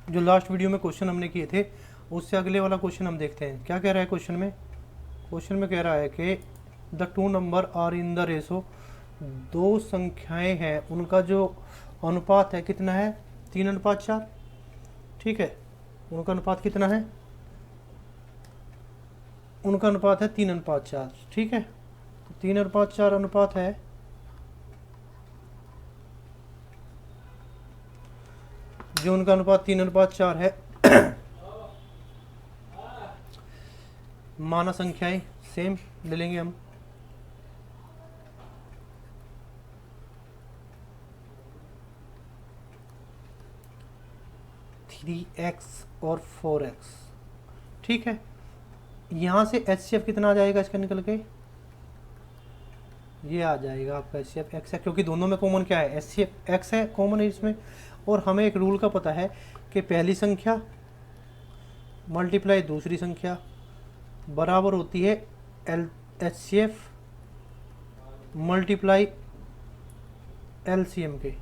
जो last video में question हमने किए थे उससे अगले वाला क्वेश्चन हम देखते हैं। क्या कह रहा है क्वेश्चन में? क्वेश्चन में कह रहा है कि the two number are in the ratio, दो संख्याएं हैं उनका जो अनुपात है कितना है? 3:4। ठीक है, उनका अनुपात कितना है? उनका अनुपात है 3:4। ठीक है, तो 3:4 अनुपात है। जो उनका अनुपात 3:4 है, माना संख्याएं सेम ले लेंगे हम। थ्री एक्स और 4x। ठीक है, यहाँ से HCF कितना आ जाएगा इसका निकल के? ये आ जाएगा आपका HCF x है, क्योंकि दोनों में कॉमन क्या है? HCF x है, कॉमन है इसमें। और हमें एक रूल का पता है कि पहली संख्या मल्टीप्लाई दूसरी संख्या बराबर होती है HCF मल्टीप्लाई LCM के।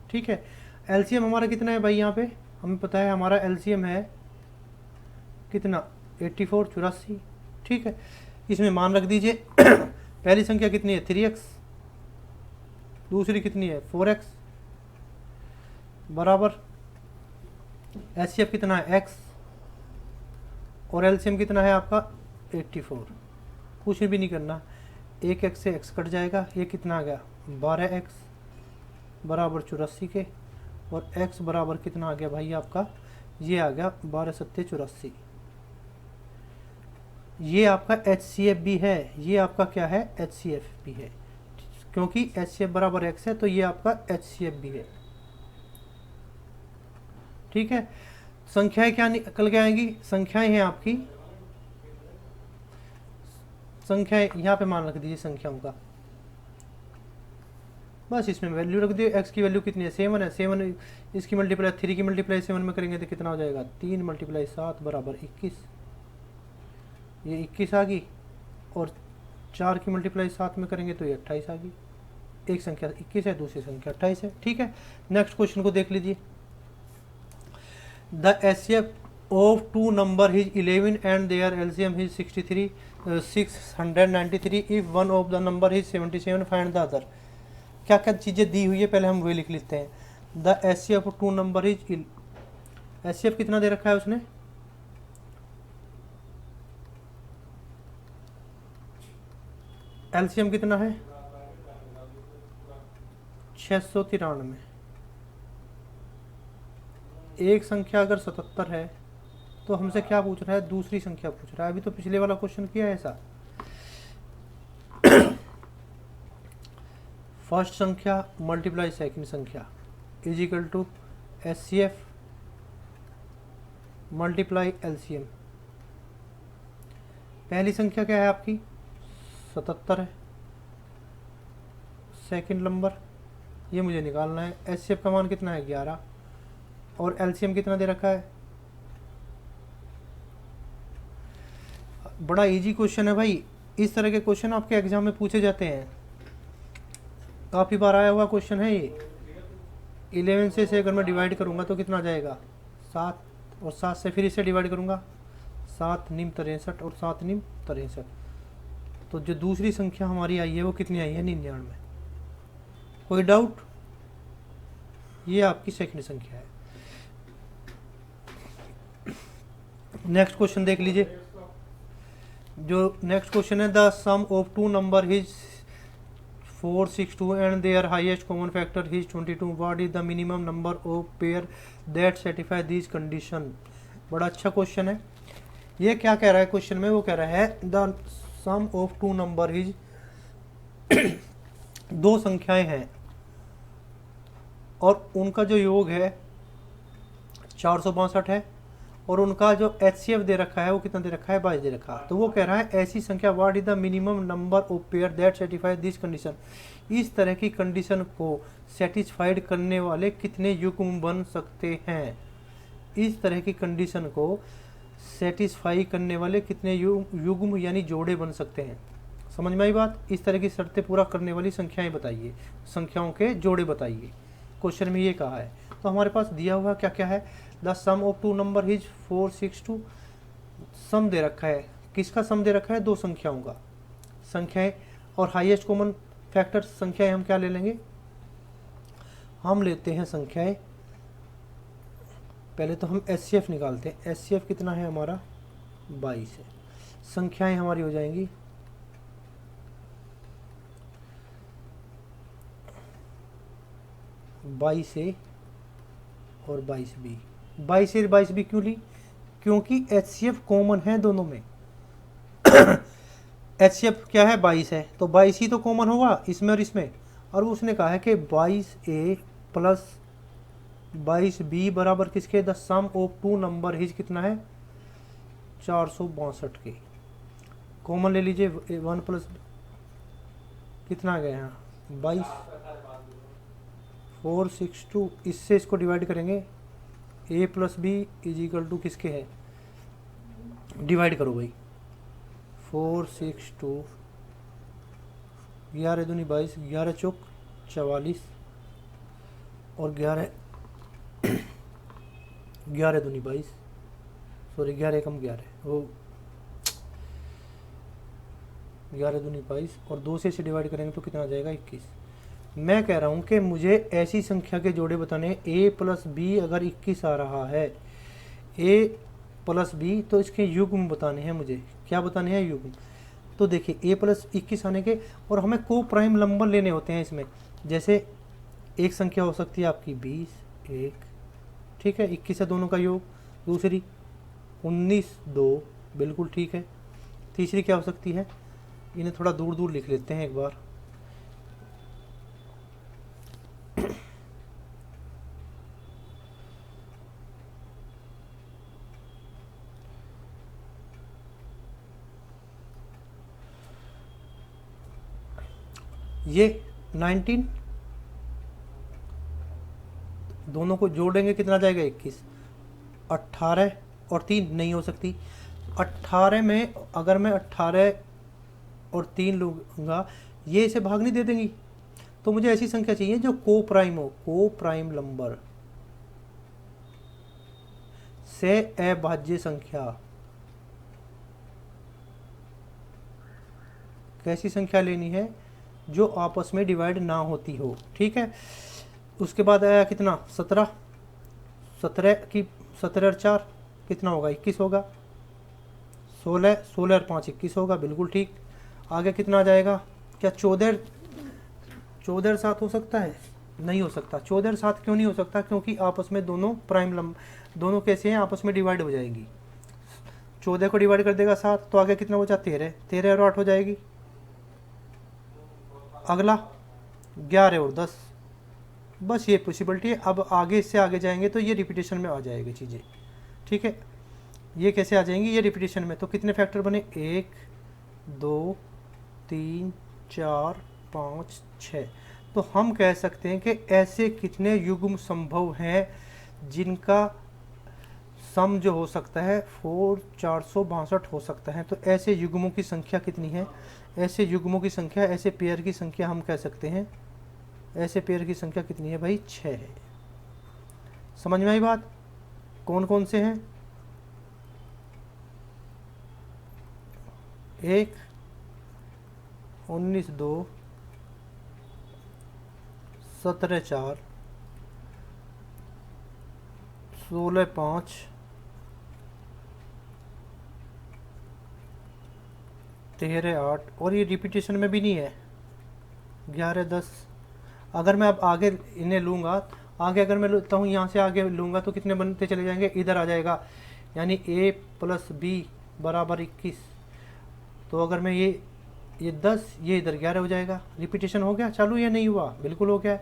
ठीक है, LCM हमारा कितना है भाई? यहाँ पे हमें पता है हमारा LCM है कितना? 84, 84। ठीक है, इसमें मान रख दीजिए। पहली संख्या कितनी है? 3x, दूसरी कितनी है? 4x, बराबर HCF कितना है? x, और LCM कितना है आपका? 84। कुछ भी नहीं करना, एक x से x कट जाएगा, ये कितना आ गया? 12x बराबर 84 के, और x बराबर कितना आ गया भाई आपका? ये आ गया 12 सत्ते 84। ये आपका HCF भी है, ये आपका क्या है? HCF भी है, क्योंकि HCF बराबर x है तो ये आपका HCF भी है। ठीक है, संख्याएं क्या निकल के आएंगी? संख्याएं हैं आपकी, संख्याएं यहाँ पे मान रख दीजिए संख्याओं का, बस इसमें वैल्यू रख दिए। x की वैल्यू कितनी है? 7 है। 7 इसकी मल्टीप्लाई 3 की मल्टीप्लाई 7 में करेंगे तो कितना हो जाएगा? 3 × 7 बराबर 21। ये 21 आ गई, और 4 की मल्टीप्लाई 7 में करेंगे तो ये 28 आ गई। एक संख्या 21 है, दूसरी संख्या 28 है। ठीक है, नेक्स्ट क्वेश्चन को देख लीजिए। The HCF of two number is 11 and their LCM is 693 if one of the number is 77, find the other. क्या क्या चीज़ें दी हुई है पहले हम वही लिख लेते हैं। The HCF of two number is, HCF कितना दे रखा है उसने? LCM कितना है? 693। एक संख्या अगर 77 है तो हमसे क्या पूछ रहा है? दूसरी संख्या पूछ रहा है। अभी तो पिछले वाला क्वेश्चन किया है ऐसा। फर्स्ट संख्या मल्टीप्लाई सेकंड संख्या is equal to HCF multiply LCM। पहली संख्या क्या है आपकी? 77 है। सेकंड नंबर ये मुझे निकालना है। HCF का मान कितना है? 11, और LCM कितना दे रखा है? बड़ा इजी क्वेश्चन है भाई, इस तरह के क्वेश्चन आपके एग्जाम में पूछे जाते हैं, काफ़ी बार आया हुआ क्वेश्चन है ये। 11 से अगर मैं डिवाइड करूँगा तो कितना आ जाएगा? 7, और 7 से फिर इसे डिवाइड करूँगा, 7 निम 63 और 7 निम 63। तो जो दूसरी संख्या हमारी आई है वो कितनी आई है? 99। कोई डाउट? ये आपकी सेकंड संख्या है। नेक्स्ट क्वेश्चन देख लीजिए। जो नेक्स्ट क्वेश्चन है, the sum of two number is 462 and their highest common factor is 22, what is the minimum number of pair that satisfy this condition. बड़ा अच्छा क्वेश्चन है। ये क्या कह रहा है क्वेश्चन में? वो कह रहा है the sum of two number is, दो संख्याएं हैं और उनका जो योग है 462 है, और उनका जो HCF दे रखा है वो कितना दे रखा है? 22 दे रखा है। तो वो कह रहा है ऐसी संख्या, what is the minimum number of pair that satisfy this condition. इस तरह की कंडीशन को सेटिस्फाइड करने वाले कितने युग्म बन सकते हैं? इस तरह की कंडीशन को सेटिस्फाई करने वाले कितने युग्म यानी जोड़े बन सकते हैं? समझ में आई बात? इस तरह की शर्तें पूरा करने वाली संख्याएं बताइए, संख्याओं के जोड़े बताइए। क्वेश्चन में ये कहा है। तो हमारे पास दिया हुआ क्या क्या है, the sum of two number is 462। Sum दे रखा है, किसका सम दे रखा है, दो संख्याओं का, संख्याएं और हाईएस्ट कॉमन फैक्टर संख्याएं हम क्या ले लेंगे, हम लेते हैं संख्याएं। पहले तो हम एचसीएफ निकालते हैं, एचसीएफ कितना है हमारा 22 है, संख्याएं हमारी हो जाएंगी 22A और 22B। 22A और 22B क्यों ली, क्योंकि एचसीएफ कॉमन है दोनों में। एचसीएफ क्या है 22 है, तो 22 ही तो कॉमन होगा इसमें और इसमें, और उसने कहा है कि 22A प्लस 22B बराबर किसके, the sum of two number is कितना है 462 के। कॉमन ले लीजिए, 1 प्लस कितना आ गया यहाँ 22, 462, इससे इसको डिवाइड करेंगे, A plus B is equal to किसके है, डिवाइड करो भाई, 462, 11 दूनी 22, 11 चौक 44 और 11 दूनी 22, सॉरी 11 कम 11, वो 11 दूनी 22 और 2 से इसे डिवाइड करेंगे तो कितना आ जाएगा 21। मैं कह रहा हूँ कि मुझे ऐसी संख्या के जोड़े बताने हैं, A प्लस बी अगर 21 आ रहा है, A प्लस बी, तो इसके युग्म बताने हैं मुझे, क्या बताने हैं, युग्म। तो देखिए A प्लस 21 आने के, और हमें को प्राइम नंबर लेने होते हैं इसमें, जैसे एक संख्या हो सकती है आपकी 20, 1, ठीक है, 21 है दोनों का योग, दूसरी 19, 2, बिल्कुल ठीक है, तीसरी क्या हो सकती है, इन्हें थोड़ा दूर दूर लिख लेते हैं एक बार, ये 19, दोनों को जोड़ेंगे कितना आ जाएगा 21, 18 और 3 नहीं हो सकती, 18 में अगर मैं 18 और 3 लूँगा, ये इसे भाग नहीं दे देंगी, तो मुझे ऐसी संख्या चाहिए जो को प्राइम हो, को प्राइम नंबर से अभाज्य संख्या, कैसी संख्या लेनी है, जो आपस में डिवाइड ना होती हो, ठीक है। उसके बाद आया कितना 17, 17 की 17 और 4 कितना होगा 21 होगा, 16, 16 और 5 21 होगा, बिल्कुल ठीक। आगे कितना आ जाएगा, क्या 14 और 7 हो सकता है, नहीं हो सकता। 14 और 7 क्यों नहीं हो सकता, क्योंकि आपस में दोनों प्राइम दोनों कैसे हैं, आपस में डिवाइड हो जाएगी, 14 को डिवाइड कर देगा 7, तो आगे कितना बचा 13, 13 और 8 हो जाएगी। अगला 11 और 10, बस ये पॉसिबिलिटी है। अब आगे इससे आगे जाएंगे तो ये रिपीटेशन में आ जाएगी चीज़ें, ठीक है। ये कैसे आ जाएंगी, ये रिपीटेशन में, तो कितने फैक्टर बने, 1, 2, 3, 4, 5, 6। तो हम कह सकते हैं कि ऐसे कितने युग्म संभव हैं जिनका सम जो हो सकता है 462 हो सकता है। तो ऐसे युग्मों की संख्या कितनी है, ऐसे युग्मों की संख्या, ऐसे पेयर की संख्या हम कह सकते हैं, ऐसे पेयर की संख्या कितनी है भाई 6 है। समझ में आई बात, कौन कौन से हैं, 1, 19, 2, 17, 4, 16, 5, 13, 8 और ये रिपीटेशन में भी नहीं है 11, 10। अगर मैं अब आगे इन्हें लूँगा, आगे अगर मैं लेता हूँ यहाँ से आगे लूँगा तो कितने बनते चले जाएंगे, इधर आ जाएगा, यानी A प्लस बी बराबर 21। तो अगर मैं ये 10, ये इधर 11 हो जाएगा, रिपीटेशन हो गया चालू या नहीं हुआ, बिल्कुल हो गया।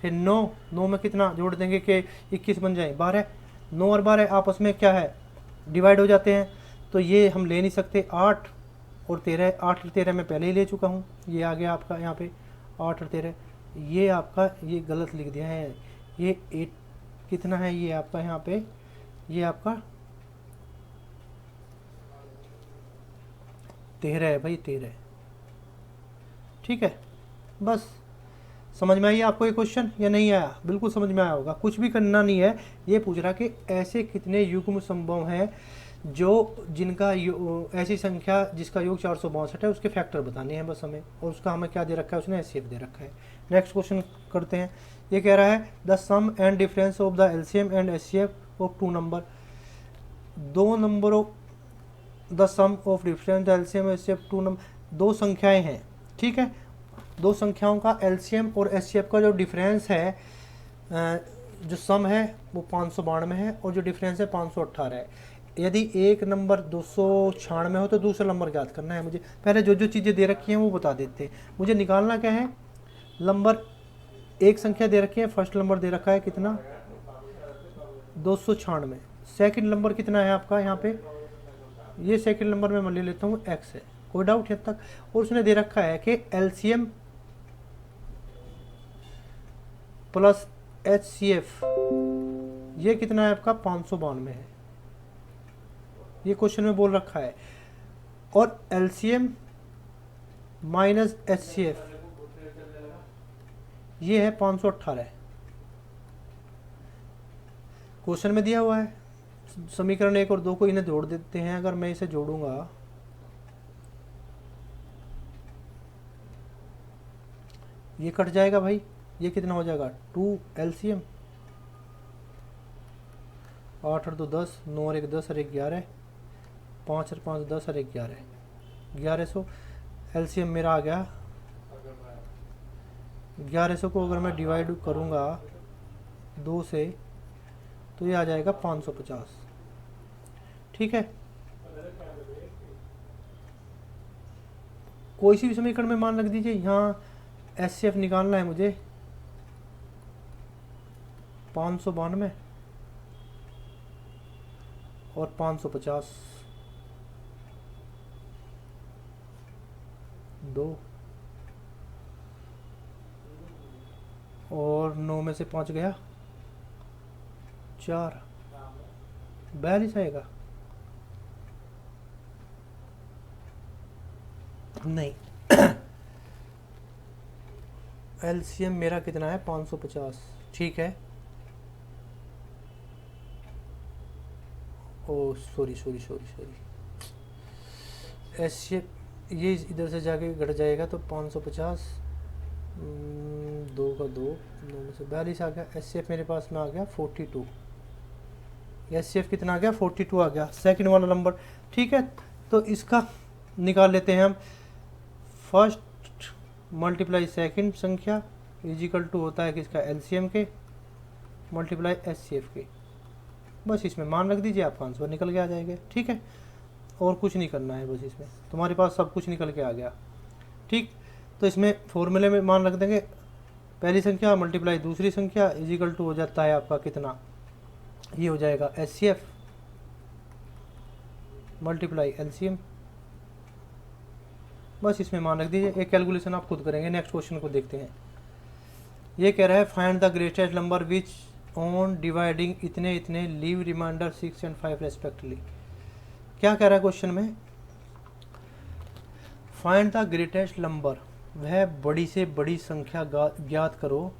फिर 9 में कितना जोड़ देंगे कि 21 बन जाए 12, 9 और 12 आपस में क्या है डिवाइड हो जाते हैं, तो ये हम ले नहीं सकते। 8 और 13, 8 और 13 मैं पहले ही ले चुका हूँ, ये आ गया आपका यहाँ पे 8 और 13, ये आपका ये गलत लिख दिया है, ये 8 कितना है, ये आपका यहाँ पे ये आपका 13 है भाई, 13, ठीक है। बस समझ में आई आपको ये क्वेश्चन या नहीं आया? बिल्कुल समझ में आया होगा, कुछ भी करना नहीं है। ये पूछ रहा कि ऐसे कितने युग्म संभव हैं जो जिनका ऐसी संख्या जिसका योग 462 है, उसके फैक्टर बताने हैं बस हमें, और उसका हमें क्या दे रखा है, उसने एचसीएफ दे रखा है। नेक्स्ट क्वेश्चन करते हैं। ये कह रहा है the sum and difference of the LCM and HCF of two number. दो नंबरों the sum of difference LCM HCF two number, दो संख्याएं हैं, ठीक है। दो संख्याओं का एलसीएम और एचसीएफ का जो डिफरेंस है, जो सम है वो 592 है और जो डिफरेंस है 518 है। यदि एक नंबर 296 हो तो दूसरा नंबर ज्ञात करना है मुझे। पहले जो जो चीज़ें दे रखी हैं वो बता देते हैं। मुझे निकालना क्या है, नंबर एक संख्या दे रखी है, फर्स्ट नंबर दे रखा है कितना, 296। सेकंड नंबर कितना है आपका यहाँ पे, ये सेकंड नंबर में मैं ले लेता हूँ एक्स है, कोई डाउट है तक। और उसने दे रखा है कि एलसीएम प्लस एचसीएफ ये कितना है आपका, 592 है, ये क्वेश्चन में बोल रखा है। और एलसीएम माइनस एचसीएफ ये है 518, क्वेश्चन में दिया हुआ है। समीकरण 1 और 2 को इन्हें जोड़ देते हैं। अगर मैं इसे जोड़ूंगा, ये कट जाएगा भाई, ये कितना हो जाएगा 2 एलसीएम, 8 और 2 10, 9 और 1 10 और 1 11, 5 और 5 10 और 1 11, 1100 एलसीएम मेरा आ गया। 1100 को अगर मैं डिवाइड करूंगा 2 से तो ये आ जाएगा 550, ठीक है। कोई सी भी समीकरण में मान रख दीजिए। यहाँ एचसीएफ निकालना है मुझे 592 और 550, 2 और 9 में से 5 गया 4, 42 आएगा। नहीं, एलसीएम मेरा कितना है 550, ठीक है। ओ सॉरी, एचसीएफ ये इधर से जाके घट जाएगा तो 550, 2 का 2, 9 में से 42 आ गया। एचसीएफ मेरे पास में आ गया 42, एचसीएफ कितना आ गया 42 आ गया, सेकंड वाला नंबर, ठीक है। तो इसका निकाल लेते हैं हम। फर्स्ट मल्टीप्लाई सेकंड संख्या इजिकल टू होता है किसका, एलसीएम के मल्टीप्लाई एचसीएफ के। बस इसमें मान रख दीजिए, आपका आंसर निकल के आ जाएगा, ठीक है। और कुछ नहीं करना है, बस इसमें तुम्हारे पास सब कुछ निकल के आ गया, ठीक। तो इसमें फॉर्मूले में मान रख देंगे, पहली संख्या मल्टीप्लाई दूसरी संख्या इजिकल टू हो जाता है आपका कितना, ये हो जाएगा एचसीएफ मल्टीप्लाई एलसीएम। बस इसमें मान रख दीजिए, एक कैलकुलेशन आप खुद करेंगे। नेक्स्ट क्वेश्चन को देखते हैं। ये कह रहा है find the greatest number which on dividing इतने इतने लीव रिमाइंडर 6 और 5 रेस्पेक्टिवली। क्या कह रहा है क्वेश्चन में, फाइंड द ग्रेटेस्ट नंबर, वह बड़ी से बड़ी संख्या ज्ञात करो,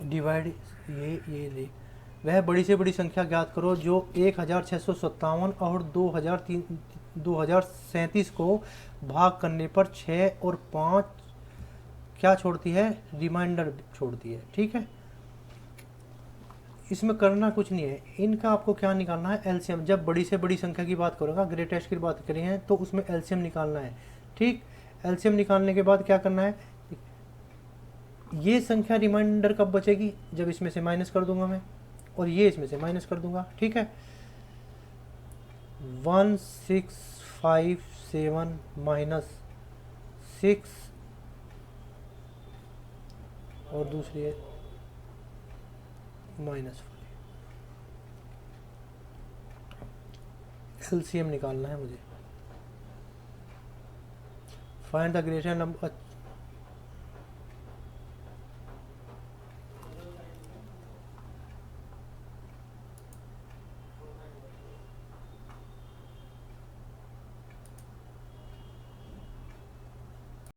डिवाइड ये वह बड़ी से बड़ी संख्या ज्ञात करो जो 1657 और 2037 को भाग करने पर 6 और 5 क्या छोड़ती है, रिमाइंडर छोड़ती है, ठीक है। इसमें करना कुछ नहीं है, इनका आपको क्या निकालना है, एलसीएम। जब बड़ी से बड़ी संख्या की बात करूँगा, ग्रेटेस्ट की बात करी है तो उसमें एलसीएम निकालना है, ठीक। एलसीएम निकालने के बाद क्या करना है, ये संख्या रिमाइंडर कब बचेगी, जब इसमें से माइनस कर दूंगा मैं, और ये इसमें से माइनस कर दूंगा, ठीक है। 1657 माइनस 6 और दूसरी है -5। एलसीएम निकालना है मुझे। Find the greater number,